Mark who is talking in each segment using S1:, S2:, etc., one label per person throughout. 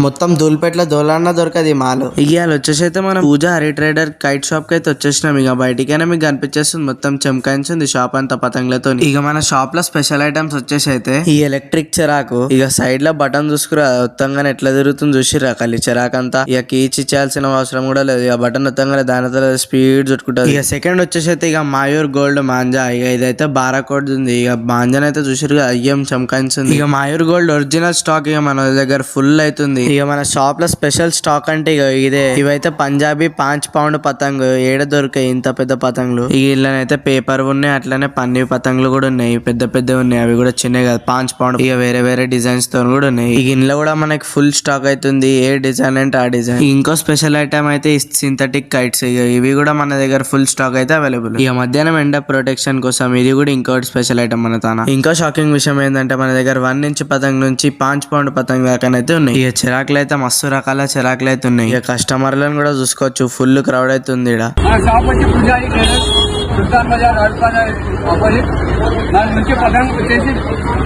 S1: మొత్తం ధూల్పేటలో దోలన్నా దొరకదు ఈ మాల్. ఇవాళ వచ్చేసి అయితే మనం పూజ హరి ట్రేడర్ కైట్ షాప్ కి అయితే వచ్చేసినాం. ఇక బయటికైనా మీకు కనిపించేస్తుంది మొత్తం చెమకాయించింది షాప్ అంతా పతంగులతో. ఇక మన షాప్ లో స్పెషల్ ఐటమ్స్ వచ్చేసి అయితే ఈ ఎలక్ట్రిక్ చెరాకు. ఇక సైడ్ లో బటన్ చూసుకురా మొత్తంగానే ఎట్లా తిరుగుతుంది చూసిరా కలి చెరాక్ అంతా. ఇక కీచి ఇచ్చాల్సిన అవసరం కూడా లేదు. ఇక బటన్ మొత్తంగానే దానితో స్పీడ్ చుట్టుకుంటుంది. ఇక సెకండ్ వచ్చేసి అయితే ఇక మాయూర్ గోల్డ్ మాంజా. ఇక ఇదైతే బారాకోడ్ ఉంది. ఇక మాంజాన్ అయితే చూసిరు అయ్యం చమకాయించింది. ఇక మాయూర్ గోల్డ్ ఒరిజినల్ స్టాక్ ఇక మన దగ్గర ఫుల్ అవుతుంది. ఇక మన షాప్ లో స్పెషల్ స్టాక్ అంటే ఇక ఇదే. ఇవైతే పంజాబీ 5 పౌండ్ పతంగ్ ఏడ దొరికాయి ఇంత పెద్ద పతంగులు. ఈ ఇళ్ళనైతే పేపర్ ఉన్నాయి, అట్లనే పన్నీ పతంగులు కూడా ఉన్నాయి. పెద్ద పెద్ద ఉన్నాయి, అవి కూడా చిన్నవి కాదు 5 పౌండ్. ఇక వేరే వేరే డిజైన్స్ తో కూడా ఉన్నాయి. ఈ ఇంట్లో కూడా మనకి ఫుల్ స్టాక్ అవుతుంది. ఏ డిజైన్ అంటే ఆ డిజైన్. ఇంకో స్పెషల్ ఐటమ్ అయితే సింథటిక్ కైట్స్. ఇక ఇవి కూడా మన దగ్గర ఫుల్ స్టాక్ అయితే అవైలబుల్. ఇక మధ్యాహ్నం ఎండ ప్రొటెక్షన్ కోసం ఇది కూడా ఇంకోటి స్పెషల్ ఐటమ్ మన తాన. ఇంకో షాకింగ్ విషయం ఏంటంటే మన దగ్గర 1 ఇంచ్ పతంగ్ నుంచి 5 పౌండ్ పతంగ్ దాకానైతే ఉన్నాయి. ఇక చిరాకులు అయితే మస్తు రకాల చిరాకులు అయితే ఉన్నాయి. ఇక కస్టమర్లను కూడా చూసుకోవచ్చు, ఫుల్ క్రౌడ్ అవుతుంది ఇక్కడ.
S2: సుల్తాన్ బజార్ ఆపోజిట్ 4 నుంచి పతంగ్ వచ్చేసి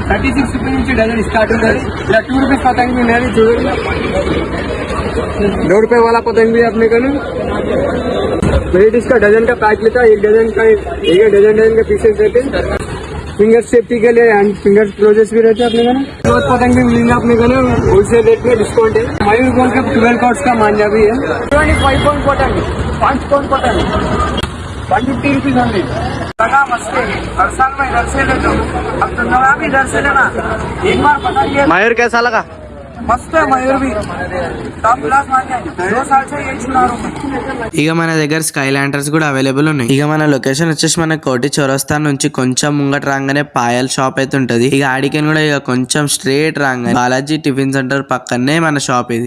S2: 36 రూపీస్ నుంచి డజన్ స్టార్ట్ ఉంది. ఇలా 2 रुपीज पतंग भी नहीं చూడండి. 2 रुपए वाला पतंग भी अपने को वेट इसका डजन का पैक लेता है. एक डजन के पीसेस रहते हैं. फिंगर सेफ्टी के लिए एंड फिंगर क्लोजेस भी रहते हैं अपने को. रोज पतंग भी मिलेंगे अपने को होलसेल रेट में डिस्काउंट है. मयूर गोल्ड का 12 कॉर्ड्स का मांझा भी है. 5 पौंड पतंग 5 पौंड पतंग 150 रुपीज ओनली. लगा मस्त है. हर साल मैं इधर से लेता हूँ. अब तो नया भी इधर से लेना. एक बार बताइए
S1: मयूर कैसा लगा?
S2: मस्त है मयूर भी टॉप क्लास मांझा. 2 साल से यही चुना रहा हूँ.
S1: ఇక మన దగ్గర స్కై ల్యాంటర్స్ కూడా అవైలబుల్ ఉన్నాయి. ఇక మన లొకేషన్ వచ్చేసి మన కోటి చౌరస్తా నుంచి కొంచెం ముంగట రాగానే పాయల్ షాప్ అయితే ఉంటది. ఇక ఆడికని కూడా ఇక కొంచెం స్ట్రేట్ రాగానే బాలాజీ టిఫిన్ సెంటర్ పక్కనే మన షాప్ ఇది.